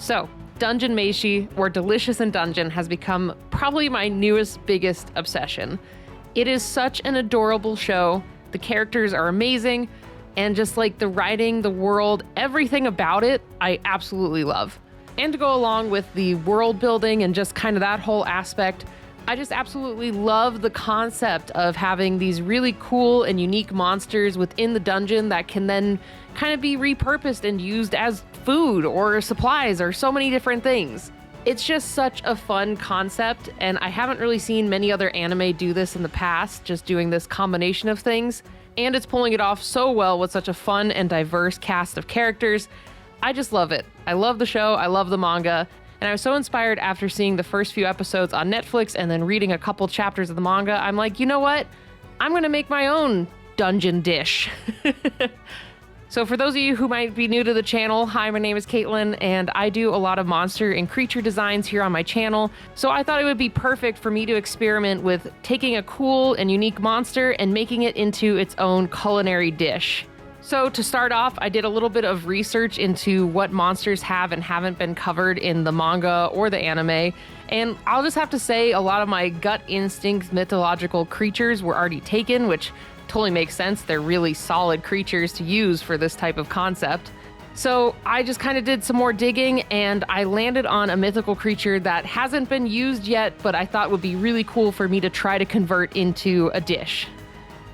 So, Dungeon Meshi, or Delicious in Dungeon, has become probably my newest, biggest obsession. It is such an adorable show. The characters are amazing, and just like the writing, the world, everything about it, I absolutely love. And to go along with the world building and just kind of that whole aspect, I just absolutely love the concept of having these really cool and unique monsters within the dungeon that can then kind of be repurposed and used as food or supplies or so many different things. It's just such a fun concept, and I haven't really seen many other anime do this in the past, just doing this combination of things, and it's pulling it off so well with such a fun and diverse cast of characters. I just love it. I love the show, I love the manga, and I was so inspired after seeing the first few episodes on Netflix and then reading a couple chapters of the manga. I'm like, you know what? I'm gonna make my own dungeon dish. So for those of you who might be new to the channel, hi, my name is Katelyn, and I do a lot of monster and creature designs here on my channel. So I thought it would be perfect for me to experiment with taking a cool and unique monster and making it into its own culinary dish. So to start off, I did a little bit of research into what monsters have and haven't been covered in the manga or the anime. And I'll just have to say a lot of my gut instinct mythological creatures were already taken, which totally makes sense. They're really solid creatures to use for this type of concept. So I just kind of did some more digging, and I landed on a mythical creature that hasn't been used yet, but I thought would be really cool for me to try to convert into a dish.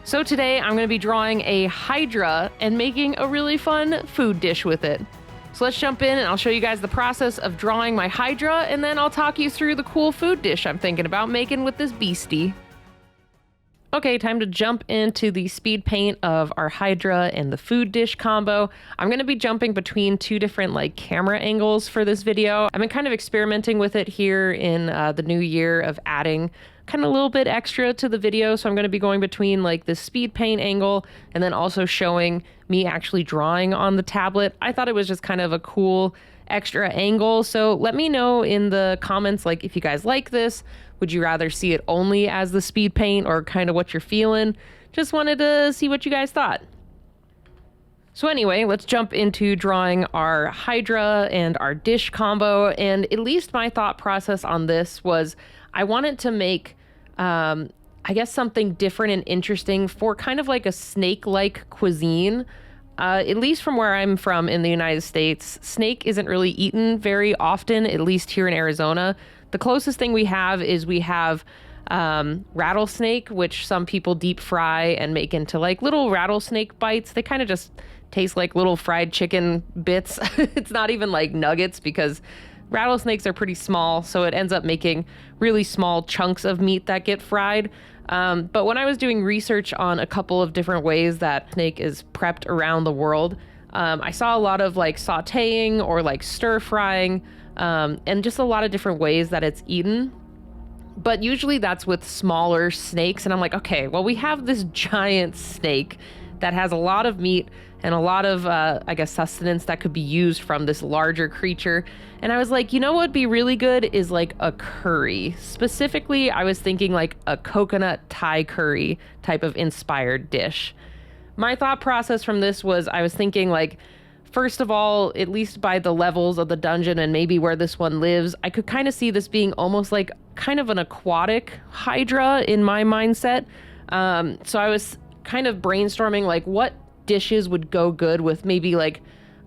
So today I'm going to be drawing a Hydra and making a really fun food dish with it. So let's jump in and I'll show you guys the process of drawing my Hydra, and then I'll talk you through the cool food dish I'm thinking about making with this beastie. Okay, time to jump into the speed paint of our Hydra and the food dish combo. I'm going to be jumping between two different camera angles for this video. I've been kind of experimenting with it here in the new year of adding kind of a little bit extra to the video. So I'm going to be going between the speed paint angle and then also showing me actually drawing on the tablet. I thought it was just kind of a cool extra angle. So let me know in the comments if you guys like this. Would you rather see it only as the speed paint, or kind of what you're feeling? Just wanted to see what you guys thought. So anyway, let's jump into drawing our Hydra and our dish combo. And at least my thought process on this was I wanted to make, I guess, something different and interesting for kind of a snake-like cuisine. At least from where I'm from in the United States, snake isn't really eaten very often, at least here in Arizona. The closest thing we have is rattlesnake, which some people deep fry and make into little rattlesnake bites. They kind of just taste like little fried chicken bits. It's not even nuggets, because rattlesnakes are pretty small, so it ends up making really small chunks of meat that get fried. But when I was doing research on a couple of different ways that snake is prepped around the world, I saw a lot of sauteing or stir frying, and just a lot of different ways that it's eaten. But usually that's with smaller snakes. And I'm like, okay, well, we have this giant snake that has a lot of meat and a lot of, I guess, sustenance that could be used from this larger creature. And I was like, you know what would be really good is a curry. Specifically, I was thinking a coconut Thai curry type of inspired dish. My thought process from this was I was thinking first of all, at least by the levels of the dungeon and maybe where this one lives, I could kind of see this being almost kind of an aquatic Hydra in my mindset. So I was kind of brainstorming what dishes would go good with maybe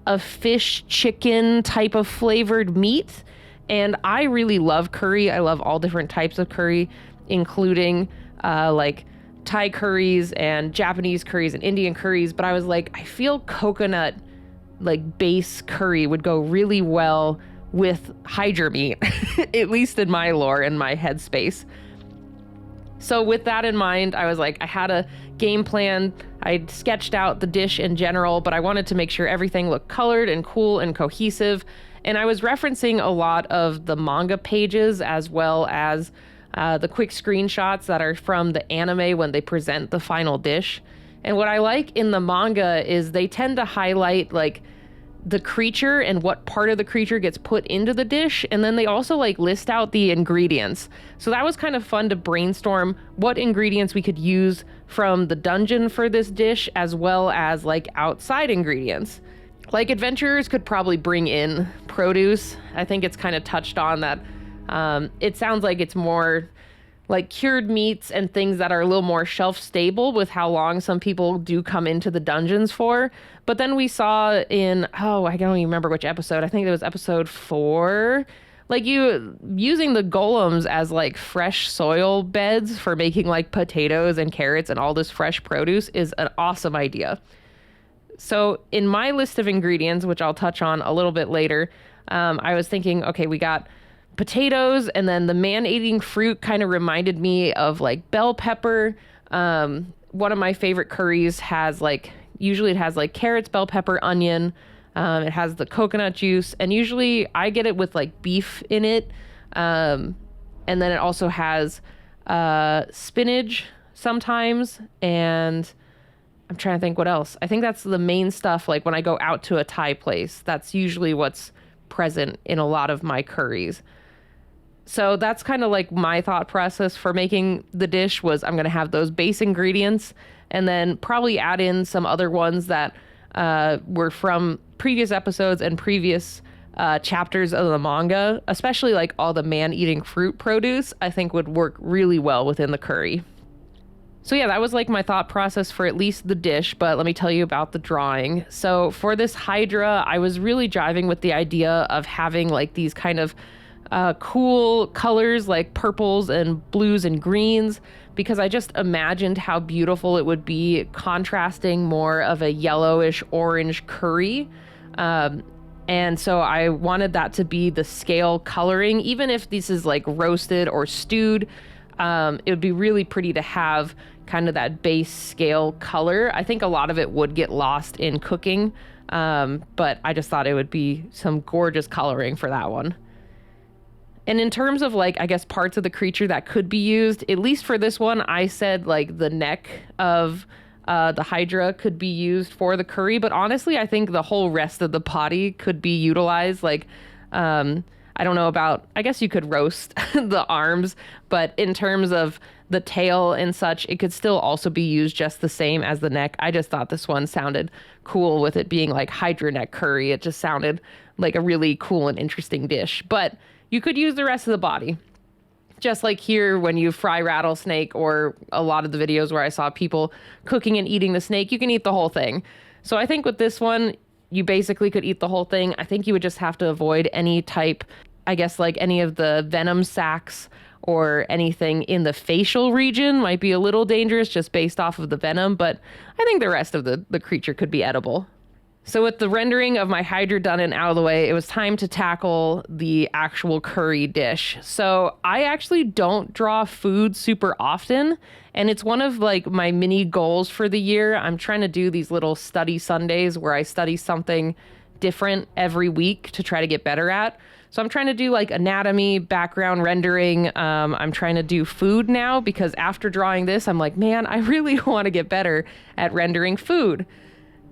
a fish chicken type of flavored meat. And I really love curry. I love all different types of curry, including Thai curries and Japanese curries and Indian curries. But I was I feel coconut base curry would go really well with Hydra meat, at least in my lore and my headspace. So with that in mind, I was I had a game plan. I sketched out the dish in general, but I wanted to make sure everything looked colored and cool and cohesive. And I was referencing a lot of the manga pages as well as the quick screenshots that are from the anime when they present the final dish. And what I like in the manga is they tend to highlight the creature and what part of the creature gets put into the dish, and then they also list out the ingredients. So that was kind of fun to brainstorm what ingredients we could use from the dungeon for this dish, as well as outside ingredients. Like, adventurers could probably bring in produce. I think it's kind of touched on that. It sounds like it's more like cured meats and things that are a little more shelf stable with how long some people do come into the dungeons for. But then we saw in, I don't even remember which episode. I think it was episode 4. Like, you using the golems as like fresh soil beds for making like potatoes and carrots and all this fresh produce is an awesome idea. So in my list of ingredients, which I'll touch on a little bit later, I was thinking, okay, we got potatoes, and then the man-eating fruit kind of reminded me of like bell pepper. One of my favorite curries has usually it has like carrots, bell pepper, onion. It has the coconut juice, and usually I get it with like beef in it. And then it also has spinach sometimes, and I'm trying to think what else. I think that's the main stuff. Like when I go out to a Thai place, that's usually what's present in a lot of my curries. So that's kind of like my thought process for making the dish was I'm going to have those base ingredients and then probably add in some other ones that were from previous episodes and previous chapters of the manga, especially like all the man-eating fruit produce, I think would work really well within the curry. So yeah, that was like my thought process for at least the dish, but let me tell you about the drawing. So for this Hydra, I was really jiving with the idea of having like these kind of cool colors like purples and blues and greens, because I just imagined how beautiful it would be contrasting more of a yellowish orange curry. And so I wanted that to be the scale coloring. Even if this is like roasted or stewed, it would be really pretty to have kind of that base scale color. I think a lot of it would get lost in cooking, but I just thought it would be some gorgeous coloring for that one. And in terms of like, I guess parts of the creature that could be used, at least for this one, I said like the neck of the Hydra could be used for the curry, but honestly, I think the whole rest of the body could be utilized. Like, I don't know about, I guess you could roast the arms, but in terms of the tail and such, it could still also be used just the same as the neck. I just thought this one sounded cool with it being like Hydra neck curry. It just sounded like a really cool and interesting dish, but you could use the rest of the body. Just like here when you fry rattlesnake, or a lot of the videos where I saw people cooking and eating the snake, you can eat the whole thing. So I think with this one, you basically could eat the whole thing. I think you would just have to avoid any type, I guess like any of the venom sacs or anything in the facial region might be a little dangerous just based off of the venom, but I think the rest of the creature could be edible. So with the rendering of my Hydra done and out of the way, it was time to tackle the actual curry dish. So I actually don't draw food super often, and it's one of like my mini goals for the year. I'm trying to do these little study Sundays where I study something different every week to try to get better at. So I'm trying to do like anatomy, background rendering. I'm trying to do food now because after drawing this, I'm like, man, I really want to get better at rendering food.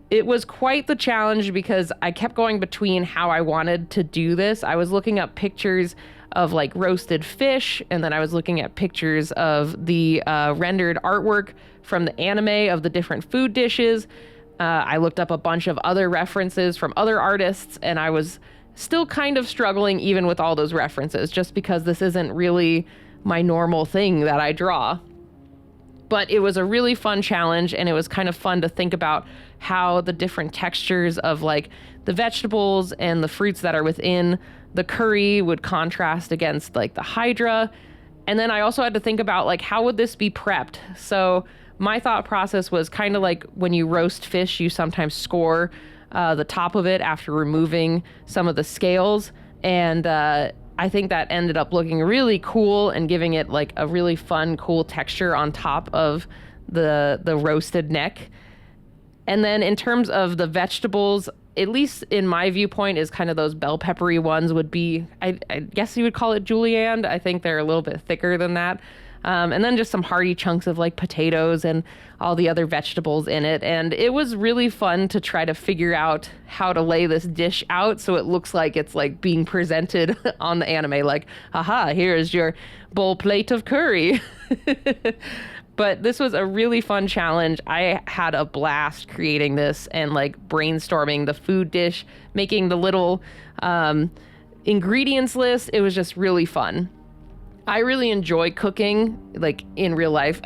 It was quite the challenge because I kept going between how I wanted to do this. I was looking up pictures of like roasted fish, and then I was looking at pictures of the rendered artwork from the anime of the different food dishes. I looked up a bunch of other references from other artists, and I was still kind of struggling even with all those references, just because this isn't really my normal thing that I draw. But it was a really fun challenge, and it was kind of fun to think about how the different textures of like the vegetables and the fruits that are within the curry would contrast against like the Hydra. And then I also had to think about like, how would this be prepped? So my thought process was kind of like when you roast fish, you sometimes score the top of it after removing some of the scales. And I think that ended up looking really cool and giving it like a really fun, cool texture on top of the roasted neck. And then in terms of the vegetables, at least in my viewpoint, is kind of those bell peppery ones would be, I guess you would call it julienne. I think they're a little bit thicker than that. And then just some hearty chunks of like potatoes and all the other vegetables in it. And it was really fun to try to figure out how to lay this dish out so it looks like it's like being presented on the anime, like, haha, here is your bowl plate of curry. But this was a really fun challenge. I had a blast creating this and like brainstorming the food dish, making the little ingredients list. It was just really fun. I really enjoy cooking, like in real life.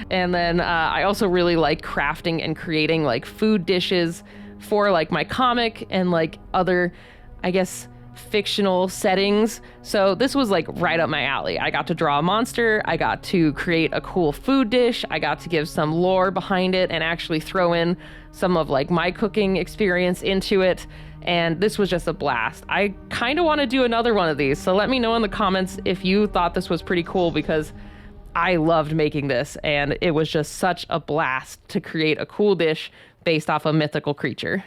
And then I also really like crafting and creating like food dishes for like my comic and like other, I guess, fictional settings. So this was like right up my alley. I got to draw a monster. I got to create a cool food dish. I got to give some lore behind it and actually throw in some of like my cooking experience into it. And this was just a blast. I kind of want to do another one of these. So let me know in the comments if you thought this was pretty cool, because I loved making this and it was just such a blast to create a cool dish based off a mythical creature.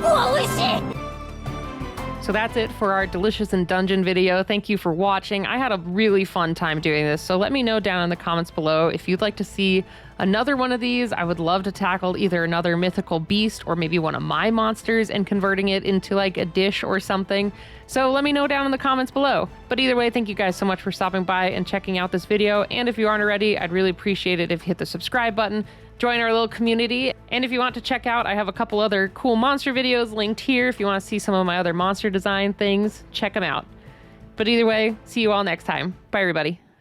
What was it? So that's it for our Delicious in Dungeon video. Thank you for watching. I had a really fun time doing this, so let me know down in the comments below if you'd like to see another one of these. I would love to tackle either another mythical beast or maybe one of my monsters and converting it into like a dish or something. So let me know down in the comments below. But either way, thank you guys so much for stopping by and checking out this video. And if you aren't already, I'd really appreciate it if you hit the subscribe button, join our little community. And if you want to check out, I have a couple other cool monster videos linked here. If you want to see some of my other monster design things, check them out. But either way, see you all next time. Bye, everybody.